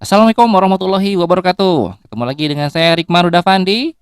Assalamualaikum warahmatullahi wabarakatuh. Ketemu lagi dengan saya Rikman Rudafandi.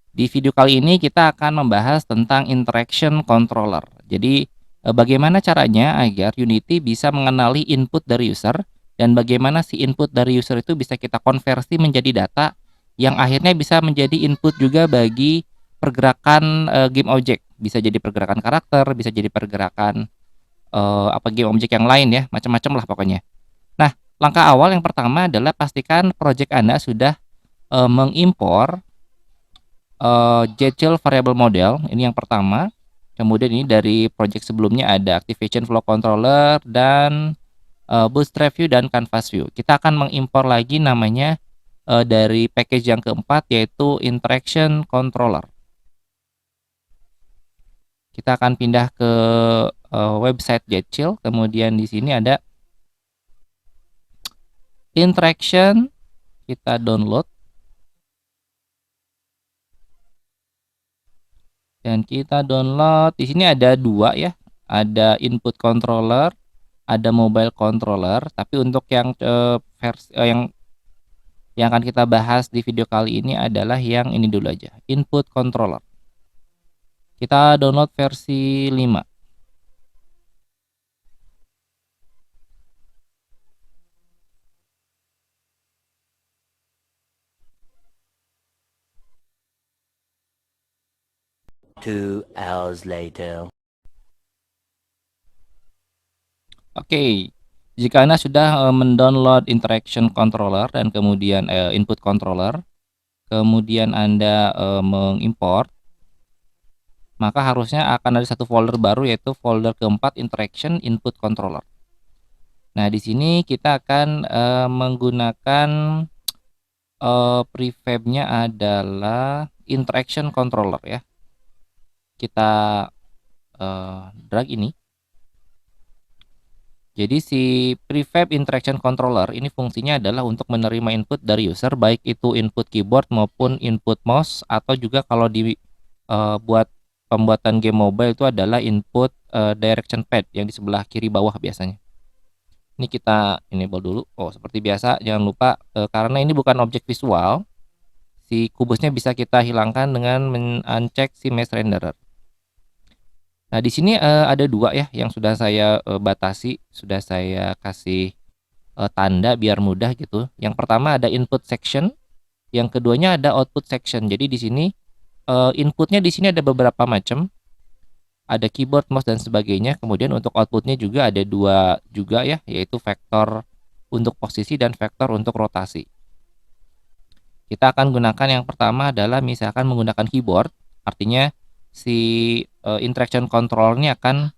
Di video kali ini kita akan membahas tentang interaction controller. Jadi, bagaimana caranya agar Unity bisa mengenali input dari user dan bagaimana si input dari user itu bisa kita konversi menjadi data yang akhirnya bisa menjadi input juga bagi pergerakan game object. Bisa jadi pergerakan karakter, bisa jadi pergerakan game object yang lain ya, macam-macam lah pokoknya. Nah, langkah awal yang pertama adalah pastikan project Anda sudah mengimpor Jchil variable model, ini yang pertama. Kemudian ini dari project sebelumnya ada Activation Flow Controller dan Bootstrap View dan Canvas View. Kita akan mengimpor lagi namanya dari package yang keempat yaitu Interaction Controller. Kita akan pindah ke website Jchil, kemudian di sini ada Interaction, kita download. Dan kita download, di sini ada dua ya, ada input controller, ada mobile controller. Tapi untuk yang versi yang akan kita bahas di video kali ini adalah yang ini dulu aja, input controller. Kita download versi 5. Two hours later. Oke, jika Anda sudah mendownload interaction controller dan kemudian input controller, kemudian Anda mengimport, maka harusnya akan ada satu folder baru yaitu folder keempat interaction input controller. Nah, di sini kita akan menggunakan prefabnya adalah interaction controller ya. Kita drag ini. Jadi si prefab interaction controller ini fungsinya adalah untuk menerima input dari user, baik itu input keyboard maupun input mouse, atau juga kalau di buat pembuatan game mobile itu adalah input direction pad yang di sebelah kiri bawah biasanya. Ini kita enable dulu. Oh, seperti biasa jangan lupa karena ini bukan objek visual, si kubusnya bisa kita hilangkan dengan men-uncheck si mesh renderer. Nah, di sini ada dua ya yang sudah saya batasi, sudah saya kasih tanda biar mudah gitu. Yang pertama ada input section, yang keduanya ada output section. Jadi di sini inputnya di sini ada beberapa macam, ada keyboard, mouse dan sebagainya. Kemudian untuk outputnya juga ada dua juga ya, yaitu vektor untuk posisi dan vektor untuk rotasi. Kita akan gunakan yang pertama adalah misalkan menggunakan keyboard, artinya si interaction controller ini akan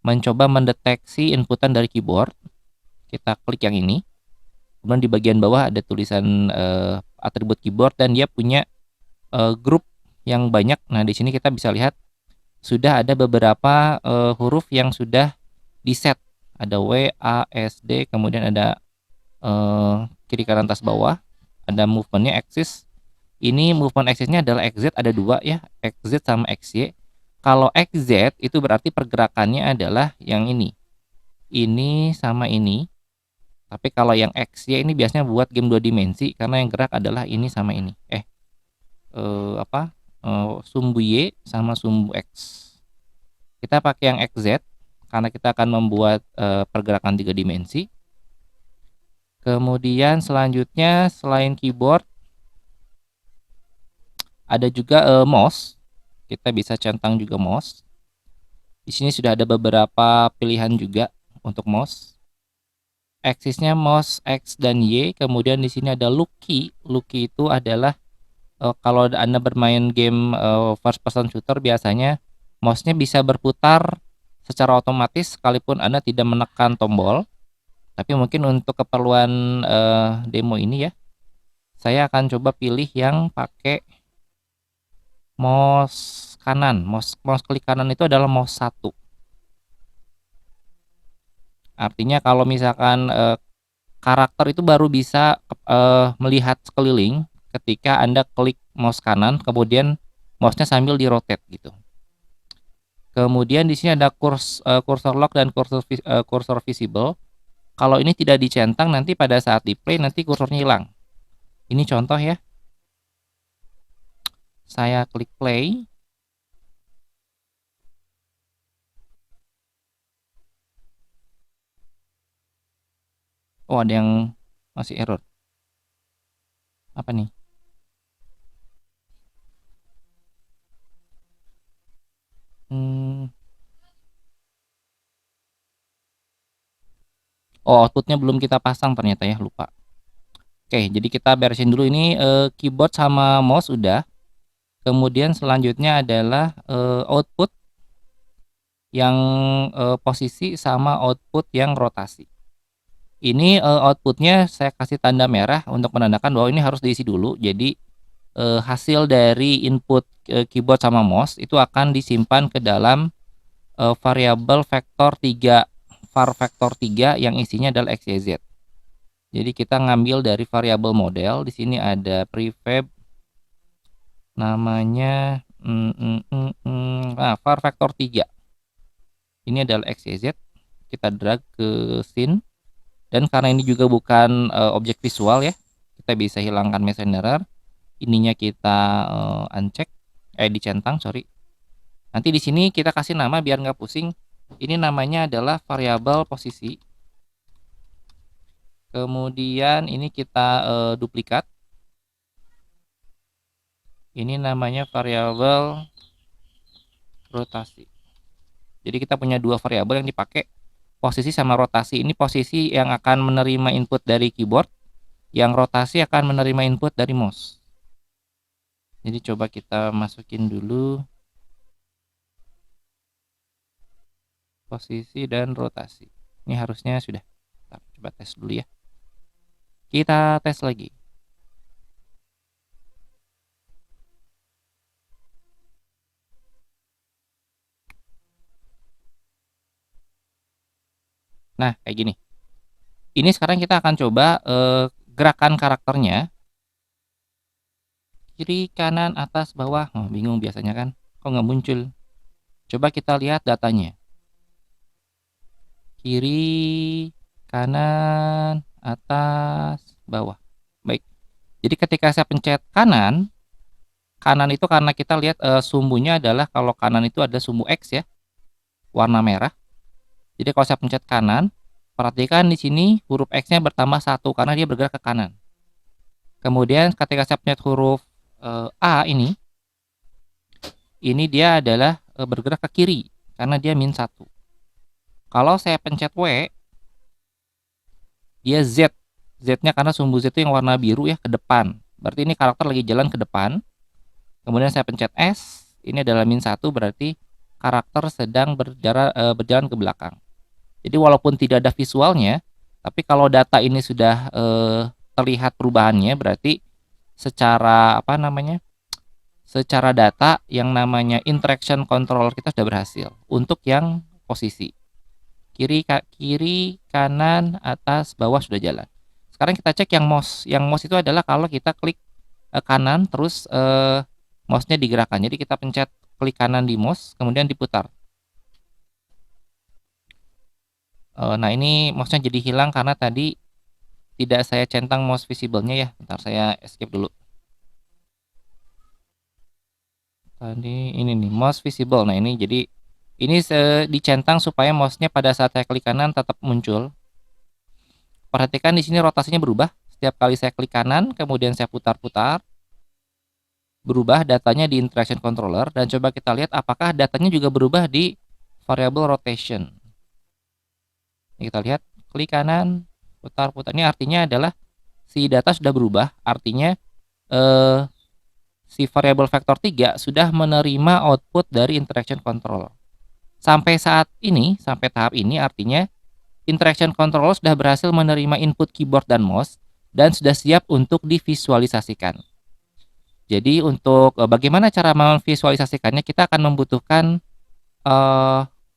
mencoba mendeteksi inputan dari keyboard. Kita klik yang ini. Kemudian di bagian bawah ada tulisan atribut keyboard dan dia punya grup yang banyak. Nah, di sini kita bisa lihat sudah ada beberapa huruf yang sudah di-set. Ada W, A, S, D, kemudian ada kiri kanan atas bawah. Ada movementnya axis. Ini movement axisnya adalah XZ, ada dua ya, XZ sama XY. Kalau XZ itu berarti pergerakannya adalah yang ini sama ini. Tapi kalau yang XY ini biasanya buat game 2 dimensi karena yang gerak adalah ini sama ini. Sumbu Y sama sumbu X. Kita pakai yang XZ karena kita akan membuat pergerakan 3 dimensi. Kemudian selanjutnya selain keyboard ada juga mouse. Kita bisa centang juga mouse. Di sini sudah ada beberapa pilihan juga untuk mouse. Aksisnya mouse X dan Y. Kemudian di sini ada look key. Look key itu adalah kalau Anda bermain game first person shooter biasanya mouse-nya bisa berputar secara otomatis sekalipun Anda tidak menekan tombol. Tapi mungkin untuk keperluan demo ini ya, saya akan coba pilih yang pakai mouse kanan. Mouse klik kanan itu adalah mouse 1. Artinya kalau misalkan karakter itu baru bisa melihat sekeliling ketika Anda klik mouse kanan, kemudian mouse-nya sambil di-rotate gitu. Kemudian di sini ada cursor lock dan cursor visible. Kalau ini tidak dicentang, nanti pada saat di play nanti kursornya hilang. Ini contoh ya. Saya klik play. Oh, ada yang masih error. Apa nih? Hmm. Oh, outputnya belum kita pasang ternyata ya, lupa. Oke, jadi kita beresin dulu ini keyboard sama mouse udah. Kemudian selanjutnya adalah output yang posisi sama output yang rotasi. Ini outputnya saya kasih tanda merah untuk menandakan bahwa ini harus diisi dulu. Jadi hasil dari input keyboard sama mouse itu akan disimpan ke dalam variabel vektor 3, var vektor 3 yang isinya adalah x, y, z. Jadi kita ngambil dari variabel model, di sini ada prefab namanya var vektor 3. Ini adalah x, y, z. Kita drag ke scene, dan karena ini juga bukan objek visual ya, kita bisa hilangkan mesh renderer. Ininya kita uncheck, dicentang, sorry. Nanti di sini kita kasih nama biar nggak pusing. Ini namanya adalah variabel posisi. Kemudian ini kita duplikat. Ini namanya variabel rotasi. Jadi kita punya dua variabel yang dipakai, posisi sama rotasi. Ini posisi yang akan menerima input dari keyboard, yang rotasi akan menerima input dari mouse. Jadi coba kita masukin dulu posisi dan rotasi. Ini harusnya sudah. Kita coba tes dulu ya. Kita tes lagi. Nah, kayak gini. Ini sekarang kita akan coba gerakan karakternya. Kiri, kanan, atas, bawah. Oh, bingung biasanya kan. Kok nggak muncul? Coba kita lihat datanya. Kiri, kanan, atas, bawah. Baik. Jadi ketika saya pencet kanan, kanan itu karena kita lihat sumbunya adalah, kalau kanan itu ada sumbu X ya, warna merah. Jadi kalau saya pencet kanan, perhatikan di sini huruf X-nya bertambah 1 karena dia bergerak ke kanan. Kemudian ketika saya pencet huruf A ini dia adalah bergerak ke kiri karena dia -1. Kalau saya pencet W, dia Z. Z-nya karena sumbu Z itu yang warna biru ya, ke depan. Berarti ini karakter lagi jalan ke depan. Kemudian saya pencet S, ini adalah -1, berarti karakter sedang berjalan ke belakang. Jadi walaupun tidak ada visualnya, tapi kalau data ini sudah terlihat perubahannya, berarti secara apa namanya? Secara data yang namanya interaction controller kita sudah berhasil untuk yang posisi. Kiri, kanan, atas, bawah sudah jalan. Sekarang kita cek yang mouse. Yang mouse itu adalah kalau kita klik kanan terus mouse-nya digerakkan. Jadi kita pencet klik kanan di mouse, kemudian diputar. Nah ini mouse-nya jadi hilang karena tadi tidak saya centang mouse visible-nya ya. Bentar saya escape dulu. Tadi ini nih mouse visible. Nah ini jadi ini dicentang supaya mouse-nya pada saat saya klik kanan tetap muncul. Perhatikan di sini rotasinya berubah. Setiap kali saya klik kanan, kemudian saya putar-putar, berubah datanya di interaction controller, dan coba kita lihat apakah datanya juga berubah di variable rotation. Ini kita lihat, klik kanan, putar-putar. Ini artinya adalah si data sudah berubah, artinya si variable vektor 3 sudah menerima output dari interaction controller. Sampai saat ini, sampai tahap ini artinya interaction controller sudah berhasil menerima input keyboard dan mouse dan sudah siap untuk divisualisasikan. Jadi untuk bagaimana cara memvisualisasikannya, kita akan membutuhkan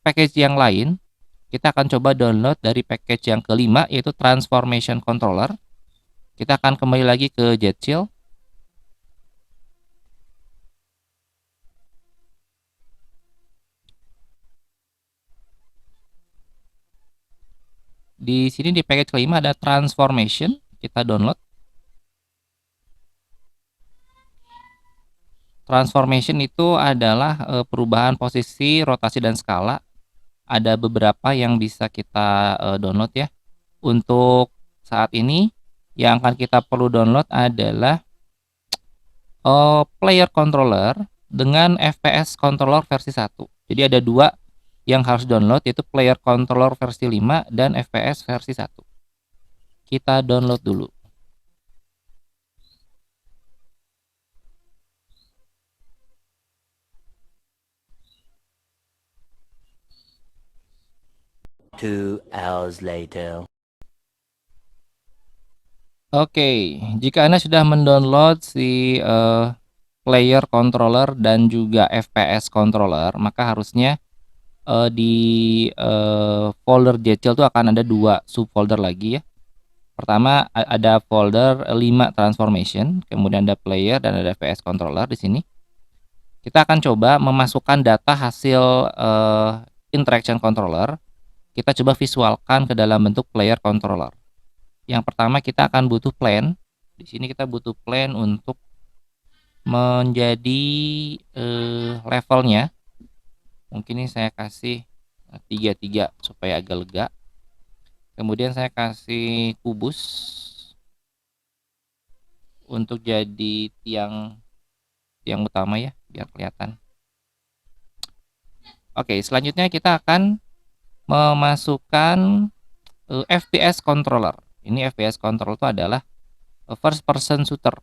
package yang lain. Kita akan coba download dari package yang kelima, yaitu Transformation Controller. Kita akan kembali lagi ke Jetchill. Di sini di package kelima ada transformation, kita download. Transformation itu adalah perubahan posisi, rotasi, dan skala. Ada beberapa yang bisa kita download ya. Untuk saat ini yang akan kita perlu download adalah player controller dengan FPS controller versi 1. Jadi ada dua yang harus download, yaitu player controller versi 5 dan FPS versi 1. Kita download dulu. Two hours later. Oke, jika Anda sudah mendownload si player controller dan juga FPS controller, maka harusnya di folder JCL itu akan ada dua subfolder lagi ya. Pertama ada folder 5 transformation, kemudian ada player dan ada FPS controller di sini. Kita akan coba memasukkan data hasil interaction controller. Kita coba visualkan ke dalam bentuk player controller. Yang pertama kita akan butuh plan. Di sini kita butuh plan untuk menjadi levelnya. Mungkin ini saya kasih 33 supaya agak lega. Kemudian saya kasih kubus untuk jadi tiang utama ya, biar kelihatan. Oke, selanjutnya kita akan memasukkan FPS controller. Ini FPS controller itu adalah first person shooter.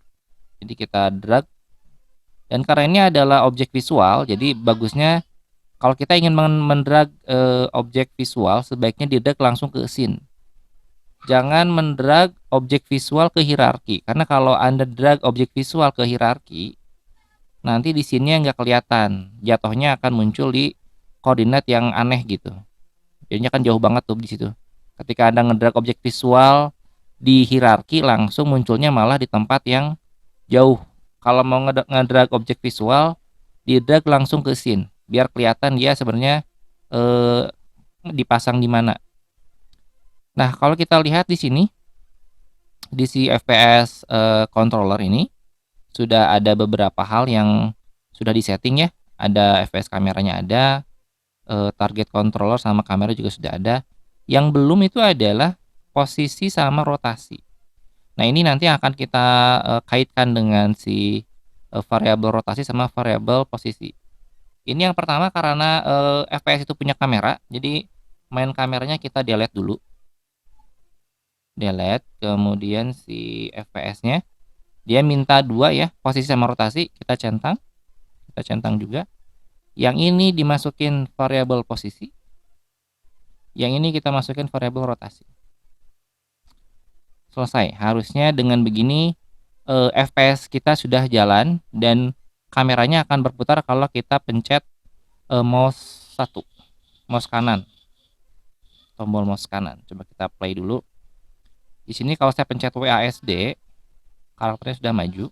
Jadi kita drag, dan karena ini adalah objek visual, jadi bagusnya kalau kita ingin mendrag objek visual, sebaiknya didrag langsung ke scene. Jangan mendrag objek visual ke hierarki, karena kalau Anda drag objek visual ke hierarki, nanti di sini nggak kelihatan, jatuhnya akan muncul di koordinat yang aneh gitu. Jadinya kan jauh banget tuh di situ. Ketika Anda ngedrag objek visual di hierarki, langsung munculnya malah di tempat yang jauh. Kalau mau ngedrag objek visual, didrag langsung ke scene, biar kelihatan dia sebenarnya dipasang di mana. Nah, kalau kita lihat di sini, di si FPS controller ini sudah ada beberapa hal yang sudah disetting ya. Ada FPS kameranya ada, target controller sama kamera juga sudah ada. Yang belum itu adalah posisi sama rotasi. Nah, ini nanti akan kita kaitkan dengan si variabel rotasi sama variabel posisi. Ini yang pertama karena FPS itu punya kamera, jadi main kameranya kita delete dulu. Delete, kemudian si FPS-nya dia minta 2 ya, posisi sama rotasi, kita centang juga. Yang ini dimasukin variabel posisi, yang ini kita masukin variabel rotasi. Selesai. Harusnya dengan begini FPS kita sudah jalan dan kameranya akan berputar kalau kita pencet mouse 1, mouse kanan, tombol mouse kanan. Coba kita play dulu. Di sini kalau saya pencet WASD, karakternya sudah maju.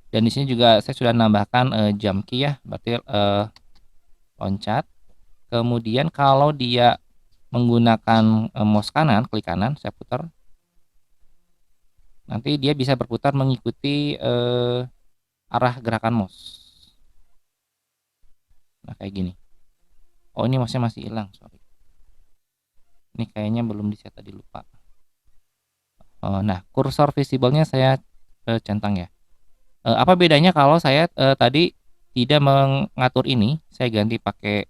Dan di sini juga saya sudah nambahkan jump key ya, berarti loncat. Kemudian kalau dia menggunakan mouse kanan, klik kanan, saya putar. Nanti dia bisa berputar mengikuti arah gerakan mouse. Nah, kayak gini. Oh, ini mouse-nya masih hilang, sorry. Ini kayaknya belum di-set tadi, lupa. Nah, kursor visible-nya saya centang ya. Apa bedanya kalau saya tadi tidak mengatur ini, saya ganti pakai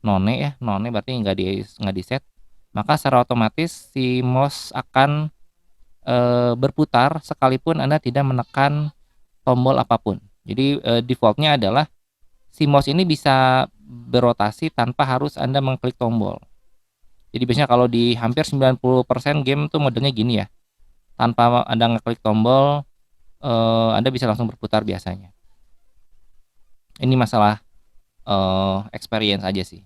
none ya, none berarti nggak di set, maka secara otomatis si mouse akan berputar sekalipun Anda tidak menekan tombol apapun. Jadi defaultnya adalah si mouse ini bisa berotasi tanpa harus Anda mengklik tombol. Jadi biasanya kalau di hampir 90% game tuh modenya gini ya, tanpa Anda ngeklik tombol Anda bisa langsung berputar biasanya. Ini masalah experience aja sih.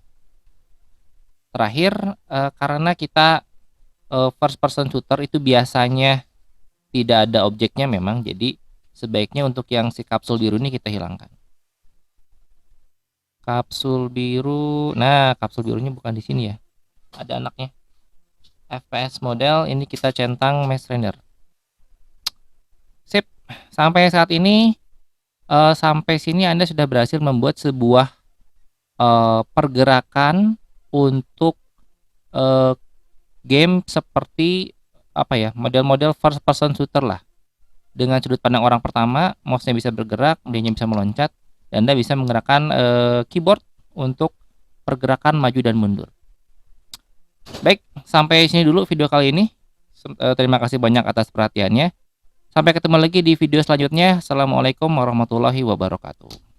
Terakhir, karena kita first person shooter itu biasanya tidak ada objeknya memang, jadi sebaiknya untuk yang si kapsul biru ini kita hilangkan. Kapsul biru, nah kapsul birunya bukan di sini ya, ada anaknya. FPS model ini kita centang Maze Runner. Sip, sampai saat ini sampai sini Anda sudah berhasil membuat sebuah pergerakan untuk game seperti apa ya, model-model first person shooter lah. Dengan sudut pandang orang pertama, mouse-nya bisa bergerak, dia bisa meloncat, dan Anda bisa menggerakkan keyboard untuk pergerakan maju dan mundur. Baik, sampai sini dulu video kali ini. Terima kasih banyak atas perhatiannya. Sampai ketemu lagi di video selanjutnya. Assalamualaikum warahmatullahi wabarakatuh.